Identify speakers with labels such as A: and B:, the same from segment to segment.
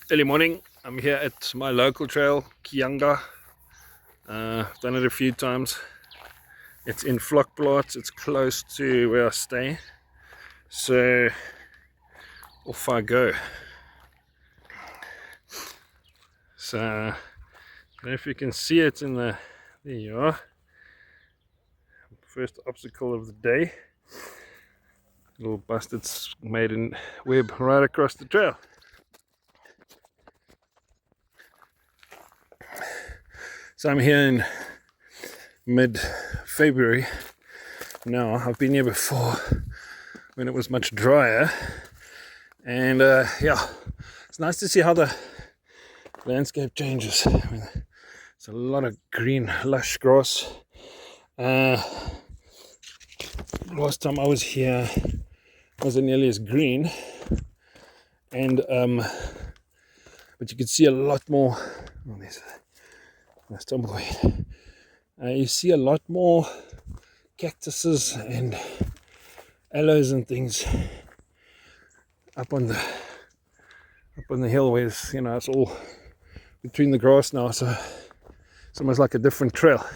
A: Early morning. I'm here at my local trail, Kianga. I've done it a few times. It's in Vlakplaats. It's close to where I stay. So off I go. So I don't know if you can see it in the. There you are. First obstacle of the day. Little bustards made in web right across the trail. So I'm here in mid-February now. I've been here before when it was much drier, and yeah, it's nice to see how the landscape changes. I mean, it's a lot of green, lush grass. Last time I was here, it wasn't nearly as green, and but you could see a lot more. Oh, there's a tumbleweed. You see a lot more cactuses and aloes and things up on the hill, where it's, it's all between the grass now, so it's almost like a different trail.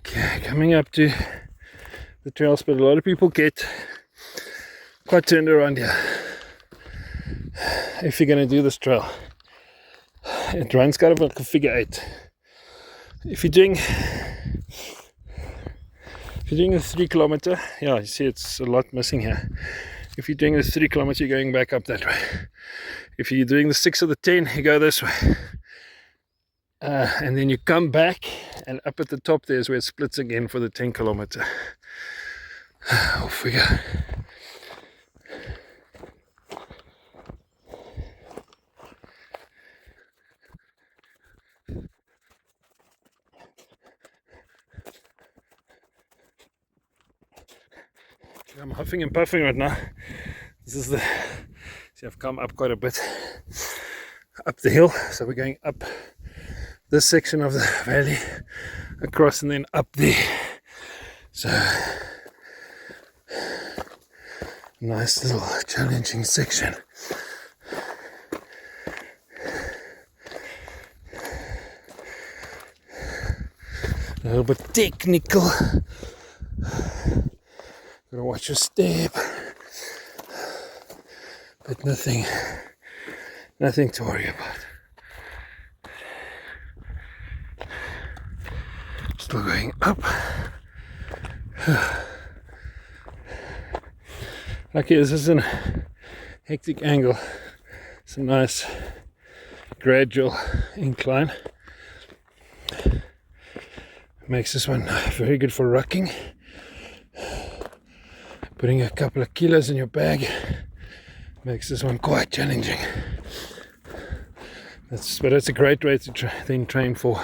A: Okay, coming up to the trail spot. A lot of people get quite turned around here if you're going to do this trail. It runs kind of like a figure 8. If you're doing a 3 kilometer, yeah, you see it's a lot missing here. If you're doing the 3 kilometer, you're going back up that way. If you're doing the 6 or the 10, you go this way. And then you come back, and up at the top there's where it splits again for the 10 kilometer. Off we go. I'm huffing and puffing right now. This is see, I've come up quite a bit up the hill, so we're going up this section of the valley, across, and then up there. So nice little challenging section. A little bit technical. Gotta watch your step, but nothing to worry about. Still going up. Okay, this is a hectic angle. It's a nice gradual incline. Makes this one very good for rucking. Putting a couple of kilos in your bag makes this one quite challenging. But it's a great way to then train for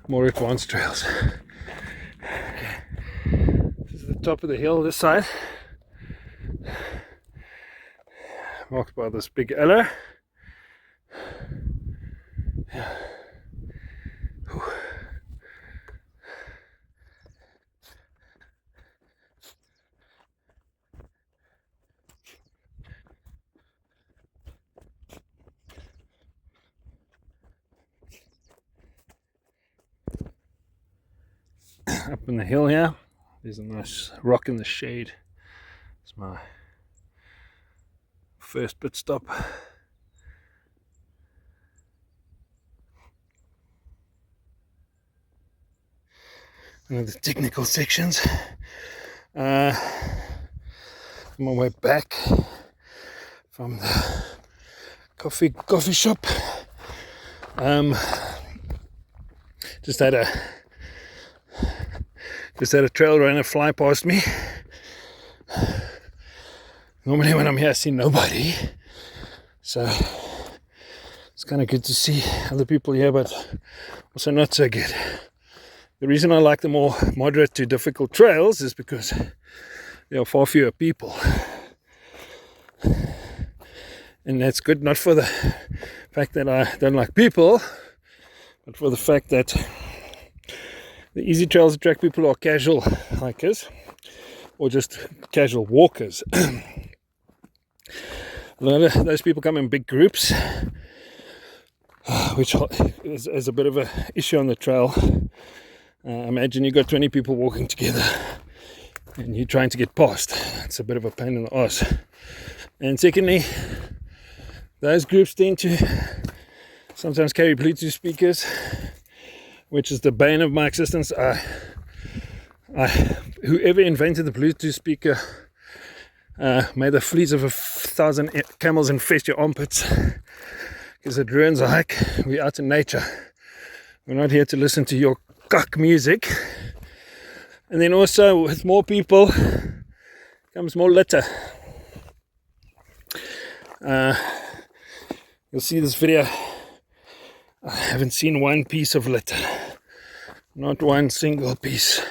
A: more advanced trails. Okay. This is the top of the hill this side, marked by this big aloe. Yeah. Up in the hill here, there's a nice rock in the shade. It's my first pit stop. One of the technical sections. On my way back from the coffee shop, just had a trail runner fly past me. Normally when I'm here I see nobody, so it's kind of good to see other people here, but also not so good. The reason I like the more moderate to difficult trails is because there are far fewer people, And that's good, not for the fact that I don't like people, but for the fact that the easy trails attract people who are casual hikers or just casual walkers. A lot of those people come in big groups, which is a bit of an issue on the trail. Imagine you've got 20 people walking together and you're trying to get past. It's a bit of a pain in the ass. And secondly, those groups tend to sometimes carry Bluetooth speakers, which is the bane of my existence. Whoever invented the Bluetooth speaker, may the fleas of 1,000 camels infest your armpits, because it ruins a hike. We're out in nature. We're not here to listen to your cuck music. And then also, with more people comes more litter. You'll see this video. I haven't seen one piece of litter. Not one single piece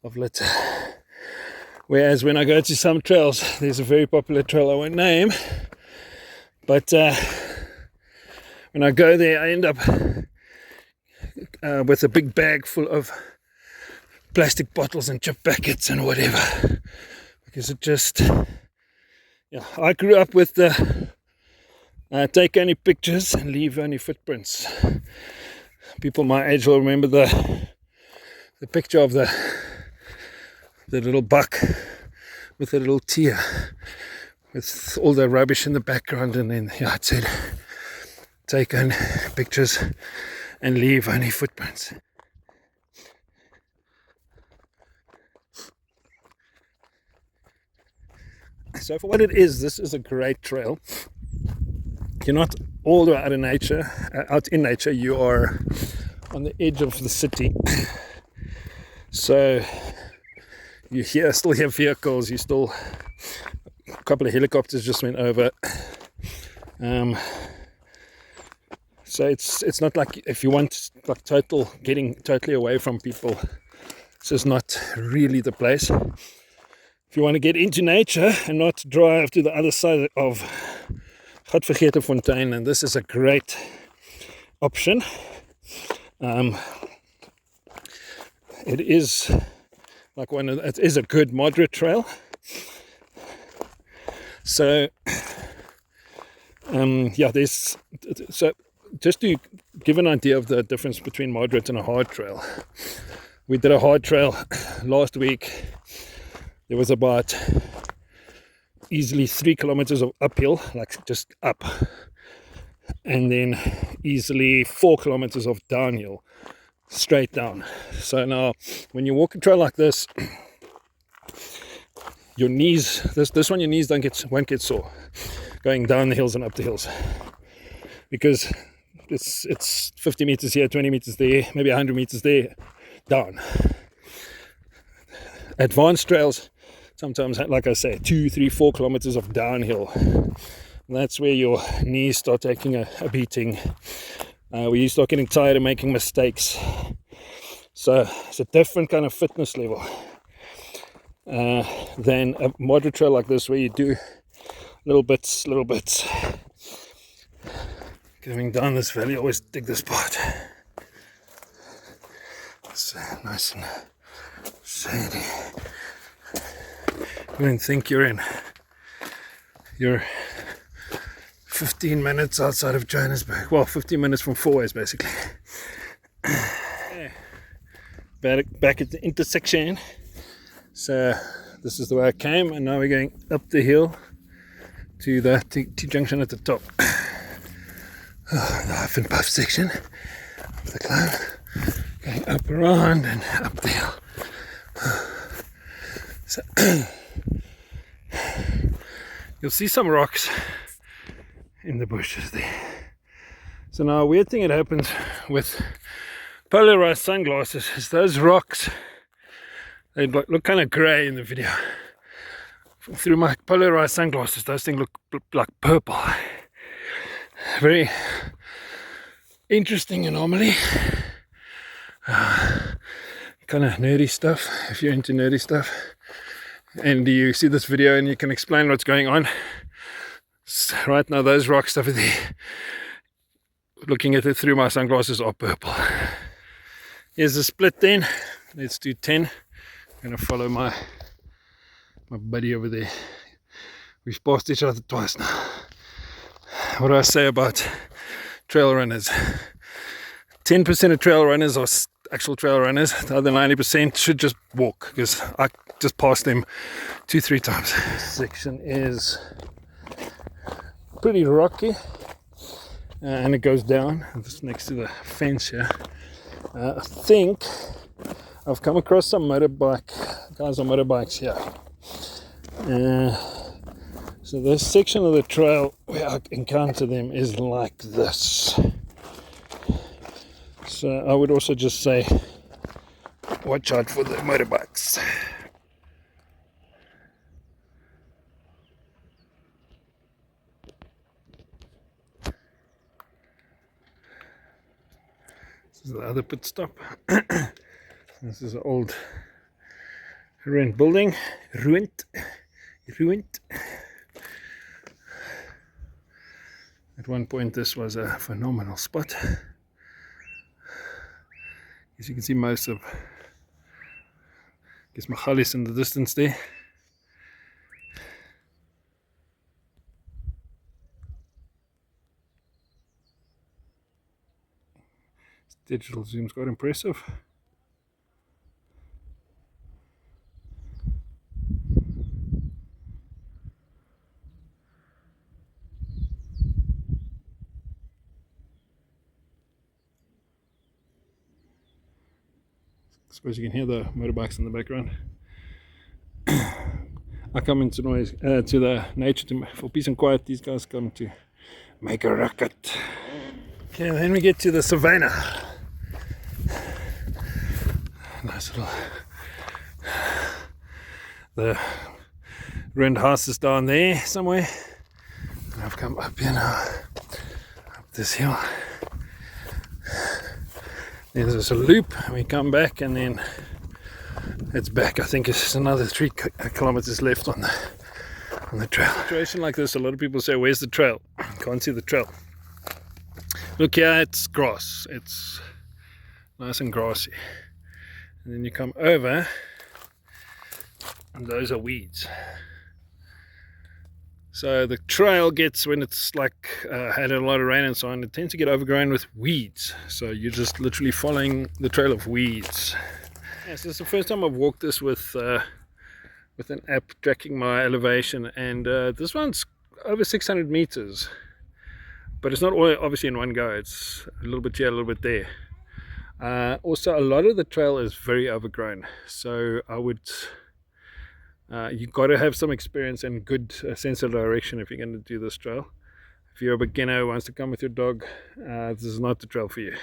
A: of litter. Whereas when I go to some trails, there's a very popular trail I won't name, but when I go there, I end up with a big bag full of plastic bottles and chip packets and whatever, because it just, I grew up with the take only pictures and leave only footprints. People my age will remember the picture of the little buck with the little tear with all the rubbish in the background, and then it said take only pictures and leave only footprints. So for what it is, this is a great trail. You're not all the way out in nature, you are on the edge of the city. So you still hear vehicles, a couple of helicopters just went over. So it's not like if you want like getting totally away from people, this is not really the place. If you want to get into nature and not drive to the other side of Fontein, and this is a great option. It is like it is a good moderate trail. So so just to give an idea of the difference between moderate and a hard trail. We did a hard trail last week. There was about easily 3 kilometers of uphill, like just up, and then easily 4 kilometers of downhill, straight down. So now when you walk a trail like this, your knees, this one, your knees won't get sore going down the hills and up the hills, because it's 50 meters here, 20 meters there, maybe 100 meters there, down. Advanced trails sometimes, like I say, 2, 3, 4 kilometers of downhill. And that's where your knees start taking a beating, where you start getting tired and making mistakes. So it's a different kind of fitness level than a moderate trail like this, where you do little bits. Going down this valley, I always dig this part. It's nice and shady. You don't think you're 15 minutes outside of Johannesburg. Well, 15 minutes from Fourways, basically. Back at the intersection. So this is the way I came, and now we're going up the hill to the T-junction at the top. The Huff and Puff section of the climb. Going up around and up the hill. So you'll see some rocks in the bushes there. So now a weird thing that happens with polarized sunglasses is those rocks, they look kind of grey in the video. Through my polarized sunglasses, those things look like purple. Very interesting anomaly. Kind of nerdy stuff, if you're into nerdy stuff and you see this video and you can explain what's going on. Right now, those rocks over there, looking at it through my sunglasses, are purple. Here's the split then. Let's do 10. I'm going to follow my buddy over there. We've passed each other twice now. What do I say about trail runners? 10% of trail runners are actual trail runners. The other 90% should just walk, because I just passed them 2-3 times. This section is pretty rocky, and it goes down just next to the fence here. I think I've come across some guys on motorbikes here. So this section of the trail where I encounter them is like this. So I would also just say, watch out for the motorbikes. This is the other pit stop. This is an old ruined building. Ruined. At one point this was a phenomenal spot. As you can see, most of Magalis in the distance there. This digital zoom's quite impressive. I suppose you can hear the motorbikes in the background. I come into to the nature for peace and quiet. These guys come to make a racket. Okay, then we get to the savannah. Nice little. The ruined house is down there somewhere. And I've come up here now, up this hill. There's a loop, and we come back, and then it's back. I think it's another 3 kilometers left on the trail. Situation like this, a lot of people say, where's the trail? Can't see the trail. Look here, it's grass. It's nice and grassy. And then you come over, and those are weeds. So the trail gets, when it's like had a lot of rain and so on, it tends to get overgrown with weeds. So you're just literally following the trail of weeds. Yeah, so it's the first time I've walked this with an app tracking my elevation, and this one's over 600 meters. But it's not all obviously in one go. It's a little bit here, a little bit there. Also, a lot of the trail is very overgrown. So I would... you've got to have some experience and good sense of direction if you're going to do this trail. If you're a beginner who wants to come with your dog, this is not the trail for you.